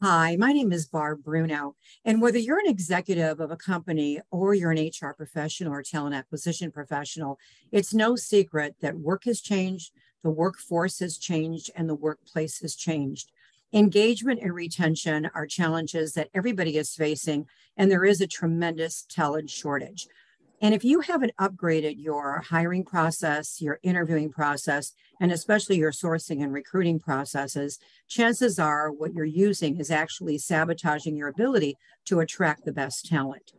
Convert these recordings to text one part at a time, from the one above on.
Hi, my name is Barb Bruno, and whether you're an executive of a company or you're an HR professional or talent acquisition professional, it's no secret that work has changed, the workforce has changed, and the workplace has changed. Engagement and retention are challenges that everybody is facing, and there is a tremendous talent shortage. And if you haven't upgraded your hiring process, your interviewing process, and especially your sourcing and recruiting processes, chances are what you're using is actually sabotaging your ability to attract the best talent.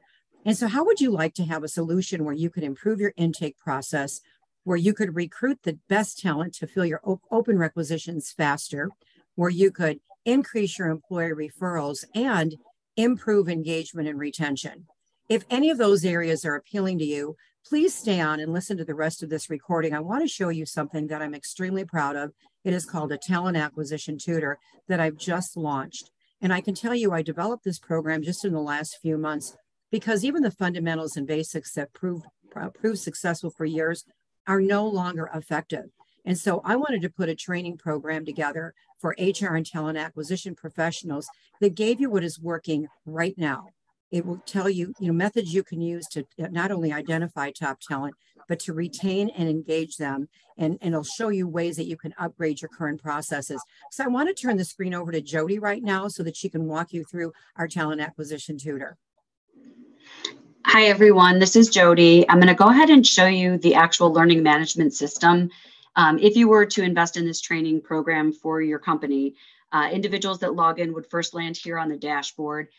And so, how would you like to have a solution where you could improve your intake process, where you could recruit the best talent to fill your open requisitions faster, where you could increase your employee referrals and improve engagement and retention? If any of those areas are appealing to you, please stay on and listen to the rest of this recording. I want to show you something that I'm extremely proud of. It is called a talent acquisition tutor that I've just launched. And I can tell you, I developed this program just in the last few months because even the fundamentals and basics that proved successful for years are no longer effective. And so I wanted to put a training program together for HR and talent acquisition professionals that gave you what is working right now. It will tell you, methods you can use to not only identify top talent, but to retain and engage them. And it'll show you ways that you can upgrade your current processes. So I want to turn the screen over to Jody right now so that she can walk you through our talent acquisition tutor. Hi, everyone. This is Jody. I'm going to go ahead and show you the actual learning management system. If you were to invest in this training program for your company, individuals that log in would first land here on the dashboard.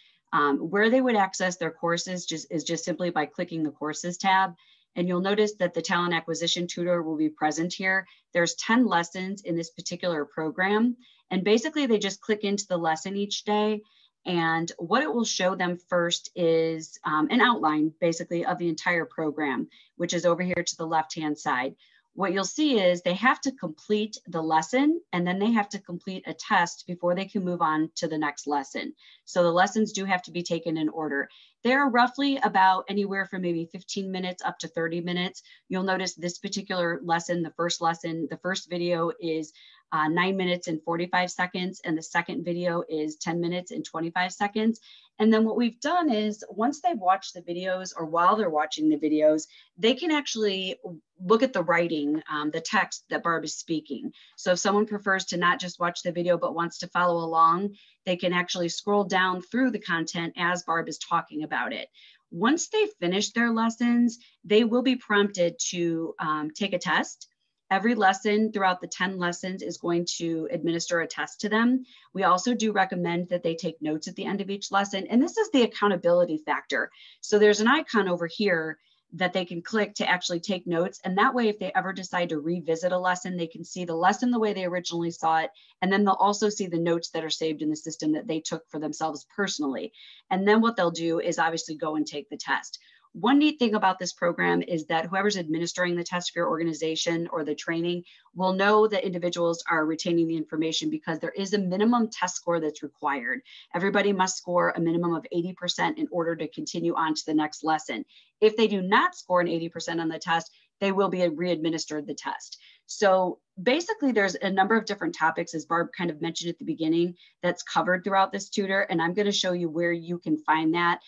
Where they would access their courses is just simply by clicking the courses tab. And you'll notice that the talent acquisition tutor will be present here. There's 10 lessons in this particular program. And basically they just click into the lesson each day. And what it will show them first is an outline basically of the entire program, which is over here to the left-hand side. What you'll see is they have to complete the lesson and then they have to complete a test before they can move on to the next lesson. So the lessons do have to be taken in order. They're roughly about anywhere from maybe 15 minutes up to 30 minutes. You'll notice this particular lesson, the first video is 9 minutes and 45 seconds, and the second video is 10 minutes and 25 seconds. And then what we've done is once they've watched the videos or while they're watching the videos, they can actually look at the writing, the text that Barb is speaking. So if someone prefers to not just watch the video, but wants to follow along, they can actually scroll down through the content as Barb is talking about it. Once they finish their lessons, they will be prompted to take a test. Every lesson throughout the 10 lessons is going to administer a test to them. We also do recommend that they take notes at the end of each lesson. And this is the accountability factor. So there's an icon over here that they can click to actually take notes. And that way, if they ever decide to revisit a lesson, they can see the lesson the way they originally saw it. And then they'll also see the notes that are saved in the system that they took for themselves personally. And then what they'll do is obviously go and take the test. One neat thing about this program is that whoever's administering the test for your organization or the training will know that individuals are retaining the information because there is a minimum test score that's required. Everybody must score a minimum of 80% in order to continue on to the next lesson. If they do not score an 80% on the test, they will be re-administered the test. So basically there's a number of different topics, as Barb kind of mentioned at the beginning, that's covered throughout this tutor. And I'm going to show you where you can find that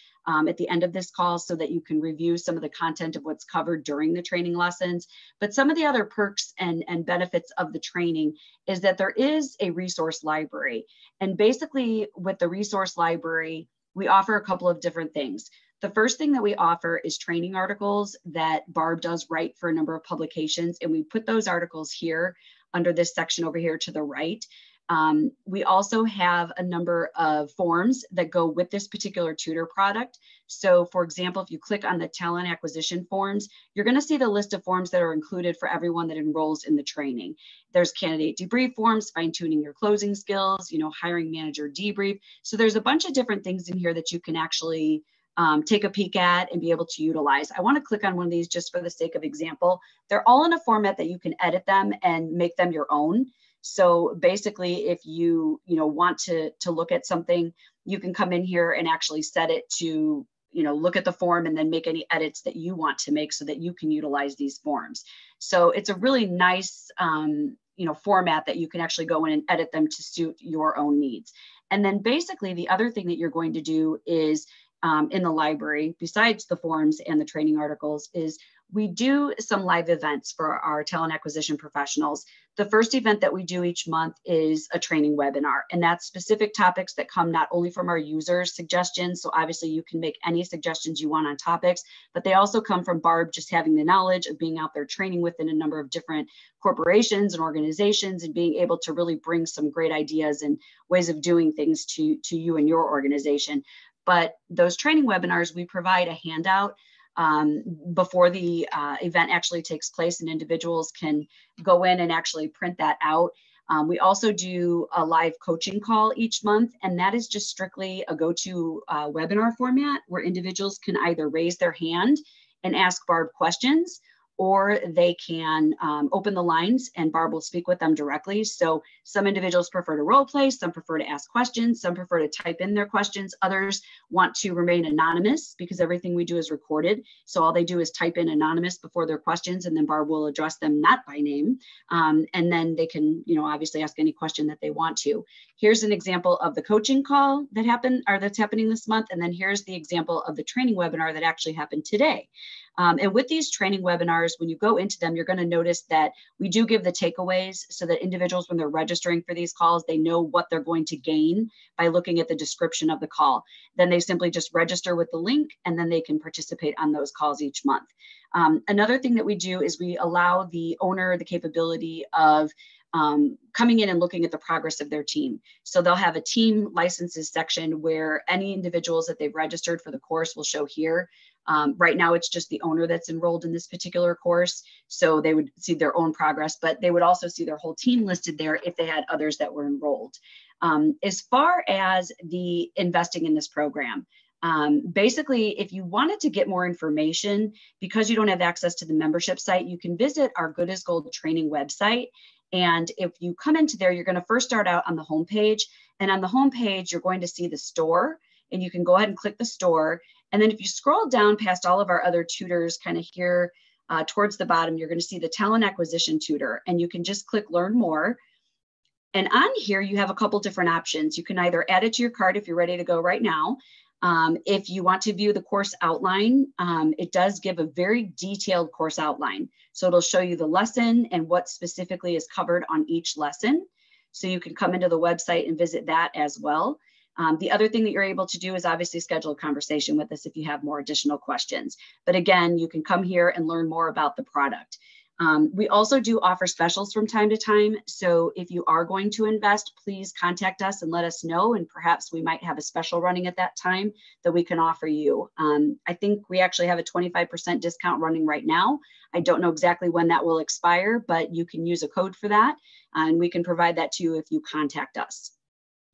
at the end of this call so that you can review some of the content of what's covered during the training lessons. But some of the other perks and benefits of the training is that there is a resource library. And basically with the resource library, we offer a couple of different things. The first thing that we offer is training articles that Barb does write for a number of publications. And we put those articles here under this section over here to the right. We also have a number of forms that go with this particular tutor product. So for example, if you click on the talent acquisition forms, you're going to see the list of forms that are included for everyone that enrolls in the training. There's candidate debrief forms, fine-tuning your closing skills, hiring manager debrief. So there's a bunch of different things in here that you can actually take a peek at and be able to utilize. I want to click on one of these just for the sake of example. They're all in a format that you can edit them and make them your own. So basically, if you want to look at something, you can come in here and actually set it to look at the form and then make any edits that you want to make so that you can utilize these forms. So it's a really nice format that you can actually go in and edit them to suit your own needs. And then basically the other thing that you're going to do is in the library, besides the forums and the training articles, is we do some live events for our talent acquisition professionals. The first event that we do each month is a training webinar, and that's specific topics that come not only from our users' suggestions, so obviously you can make any suggestions you want on topics, but they also come from Barb just having the knowledge of being out there training within a number of different corporations and organizations and being able to really bring some great ideas and ways of doing things to you and your organization. But those training webinars, we provide a handout before the event actually takes place, and individuals can go in and actually print that out. We also do a live coaching call each month, and that is just strictly a go-to webinar format where individuals can either raise their hand and ask Barb questions, or they can open the lines and Barb will speak with them directly. So some individuals prefer to role play, some prefer to ask questions, some prefer to type in their questions. Others want to remain anonymous because everything we do is recorded. So all they do is type in anonymous before their questions, and then Barb will address them not by name. And then they can, obviously ask any question that they want to. Here's an example of the coaching call that happened, or that's happening this month. And then here's the example of the training webinar that actually happened today. And with these training webinars, when you go into them, you're going to notice that we do give the takeaways so that individuals, when they're registering for these calls, they know what they're going to gain by looking at the description of the call. Then they simply just register with the link, and then they can participate on those calls each month. Another thing that we do is we allow the owner the capability of coming in and looking at the progress of their team. So they'll have a team licenses section where any individuals that they've registered for the course will show here. Right now, it's just the owner that's enrolled in this particular course. So they would see their own progress, but they would also see their whole team listed there if they had others that were enrolled. As far as the investing in this program, basically, if you wanted to get more information, because you don't have access to the membership site, you can visit our Good as Gold training website. And if you come into there, you're going to first start out on the homepage. And on the homepage, you're going to see the store, and you can go ahead and click the store. And then if you scroll down past all of our other tutors kind of here towards the bottom, you're going to see the talent acquisition tutor, and you can just click learn more. And on here, you have a couple different options. You can either add it to your cart if you're ready to go right now. If you want to view the course outline, it does give a very detailed course outline. So it'll show you the lesson and what specifically is covered on each lesson. So you can come into the website and visit that as well. The other thing that you're able to do is obviously schedule a conversation with us if you have more additional questions. But again, you can come here and learn more about the product. We also do offer specials from time to time. So if you are going to invest, please contact us and let us know. And perhaps we might have a special running at that time that we can offer you. I think we actually have a 25% discount running right now. I don't know exactly when that will expire, but you can use a code for that. And we can provide that to you if you contact us.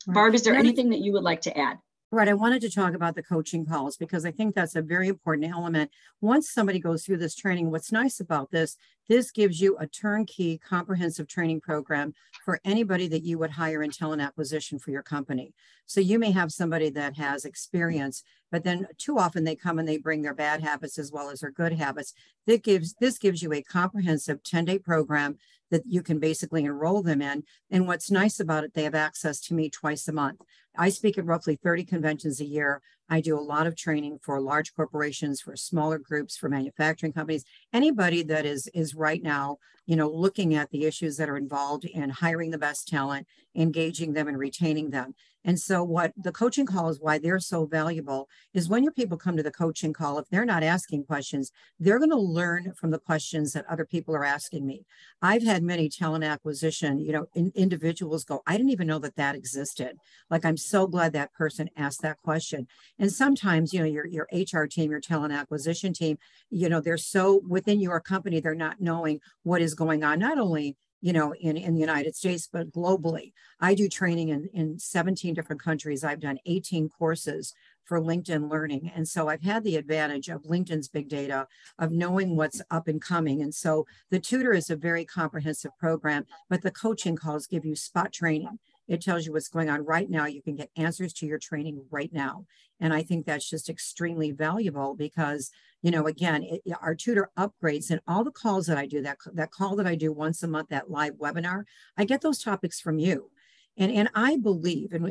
Right. Barb, is there anything that you would like to add? Right. I wanted to talk about the coaching calls because I think that's a very important element. Once somebody goes through this training, what's nice about this gives you a turnkey comprehensive training program for anybody that you would hire in talent acquisition for your company. So you may have somebody that has experience, but then too often they come and they bring their bad habits as well as their good habits. This gives you a comprehensive 10-day program that you can basically enroll them in. And what's nice about it, they have access to me twice a month. I speak at roughly 30 conventions a year. I do a lot of training for large corporations, for smaller groups, for manufacturing companies, anybody that is right now, looking at the issues that are involved in hiring the best talent, engaging them and retaining them. And so what the coaching call is, why they're so valuable, is when your people come to the coaching call, if they're not asking questions, they're going to learn from the questions that other people are asking me. I've had many talent acquisition, individuals go, I didn't even know that existed. Like, I'm so glad that person asked that question. And sometimes, your HR team, your talent acquisition team, they're so within your company, they're not knowing what is going on, not only in the United States, but globally. I do training in 17 different countries. I've done 18 courses for LinkedIn Learning. And so I've had the advantage of LinkedIn's big data, of knowing what's up and coming. And so the tutor is a very comprehensive program, but the coaching calls give you spot training. It tells you what's going on right now. You can get answers to your training right now. And I think that's just extremely valuable because, again, our tutor upgrades and all the calls that I do, that call that I do once a month, that live webinar, I get those topics from you. And I believe, and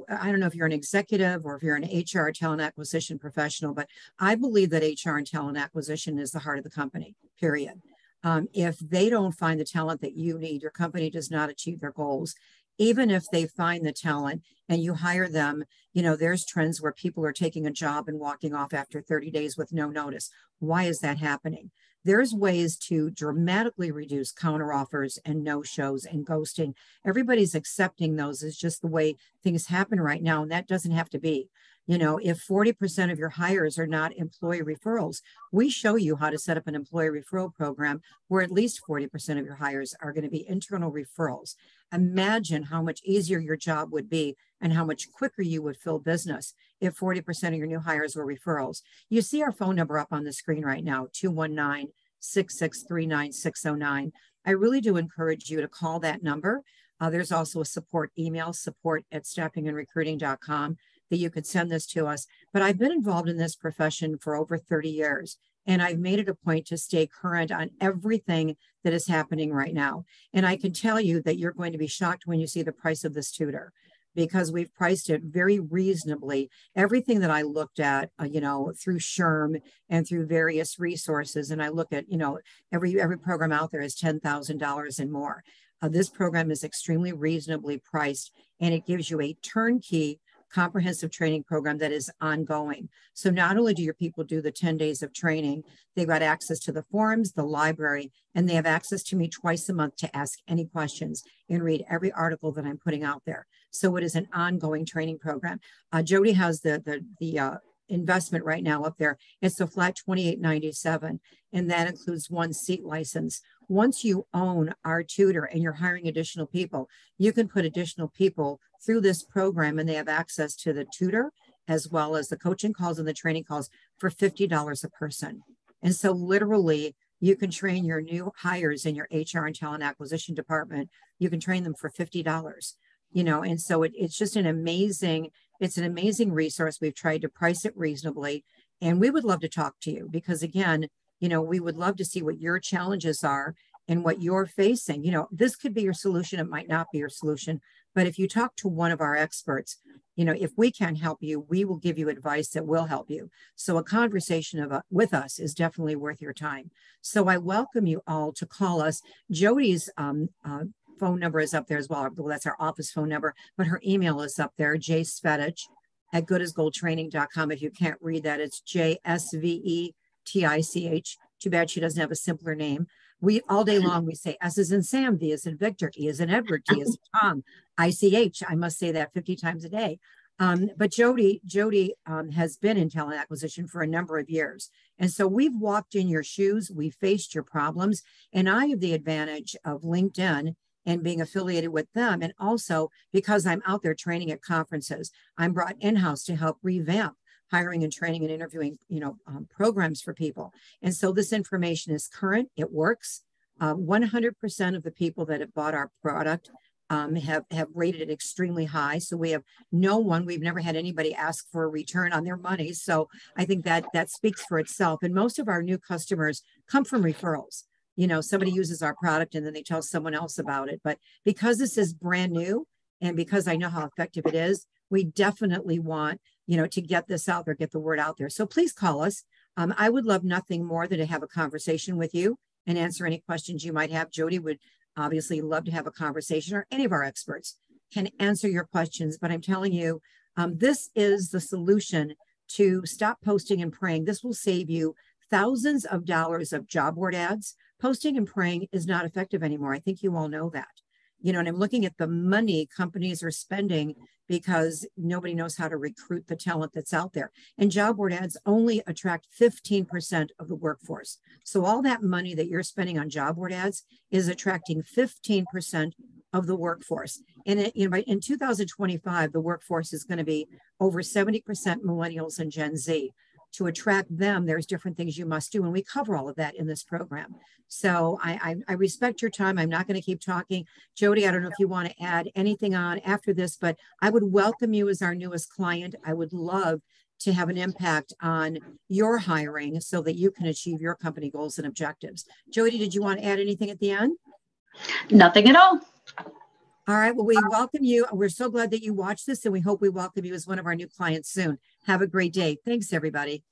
I don't know if you're an executive or if you're an HR talent acquisition professional, but I believe that HR and talent acquisition is the heart of the company, period. If they don't find the talent that you need, your company does not achieve their goals. Even if they find the talent and you hire them, there's trends where people are taking a job and walking off after 30 days with no notice. Why is that happening? There's ways to dramatically reduce counteroffers and no-shows and ghosting. Everybody's accepting those as just the way things happen right now, and that doesn't have to be. If 40% of your hires are not employee referrals, we show you how to set up an employee referral program where at least 40% of your hires are going to be internal referrals. Imagine how much easier your job would be and how much quicker you would fill business if 40% of your new hires were referrals. You see our phone number up on the screen right now, 219-663-9609. I really do encourage you to call that number. There's also a support email, support@staffingandrecruiting.com, that you could send this to us. But I've been involved in this profession for over 30 years. And I've made it a point to stay current on everything that is happening right now. And I can tell you that you're going to be shocked when you see the price of this tutor, because we've priced it very reasonably. Everything that I looked at, through SHRM and through various resources, and I look at, every program out there is $10,000 and more. This program is extremely reasonably priced, and it gives you a turnkey comprehensive training program that is ongoing. So not only do your people do the 10 days of training, they've got access to the forums, the library, and they have access to me twice a month to ask any questions and read every article that I'm putting out there. So it is an ongoing training program. Jody has the investment right now up there. It's a flat $28.97, and that includes one seat license. Once you own our tutor and you're hiring additional people, you can put additional people through this program, and they have access to the tutor as well as the coaching calls and the training calls for $50 a person. And so literally you can train your new hires in your HR and talent acquisition department. You can train them for $50, and so it's just an amazing resource. We've tried to price it reasonably, and we would love to talk to you because, again, we would love to see what your challenges are and what you're facing. This could be your solution. It might not be your solution, but if you talk to one of our experts, if we can help you, we will give you advice that will help you. So a conversation with us is definitely worth your time. So I welcome you all to call us. Jody's phone number is up there as well. Well, that's our office phone number, but her email is up there, jsvetich@goodasgoldtraining.com. If you can't read that, it's JSVETICH. Too bad she doesn't have a simpler name. We all day long, we say S is in Sam, V is in Victor, E is in Edward, T is in Tom, ICH. I must say that 50 times a day. But Jody has been in talent acquisition for a number of years. And so we've walked in your shoes, we've faced your problems, and I have the advantage of LinkedIn and being affiliated with them. And also because I'm out there training at conferences, I'm brought in-house to help revamp hiring and training and interviewing, programs for people. And so this information is current, it works. 100% of the people that have bought our product have rated it extremely high. So we've never had anybody ask for a return on their money. So I think that speaks for itself. And most of our new customers come from referrals. Somebody uses our product and then they tell someone else about it. But because this is brand new and because I know how effective it is, we definitely want, to get this out there, get the word out there. So please call us. I would love nothing more than to have a conversation with you and answer any questions you might have. Jody would obviously love to have a conversation, or any of our experts can answer your questions. But I'm telling you, this is the solution to stop posting and praying. This will save you thousands of dollars of job board ads. Posting and praying is not effective anymore. I think you all know that. And I'm looking at the money companies are spending because nobody knows how to recruit the talent that's out there. And job board ads only attract 15% of the workforce. So all that money that you're spending on job board ads is attracting 15% of the workforce. And in 2025, the workforce is going to be over 70% millennials and Gen Z. to attract them, there's different things you must do. And we cover all of that in this program. So I respect your time. I'm not going to keep talking. Jody, I don't know if you want to add anything on after this, but I would welcome you as our newest client. I would love to have an impact on your hiring so that you can achieve your company goals and objectives. Jody, did you want to add anything at the end? Nothing at all. All right. Well, we welcome you. We're so glad that you watched this, and we hope we welcome you as one of our new clients soon. Have a great day. Thanks, everybody.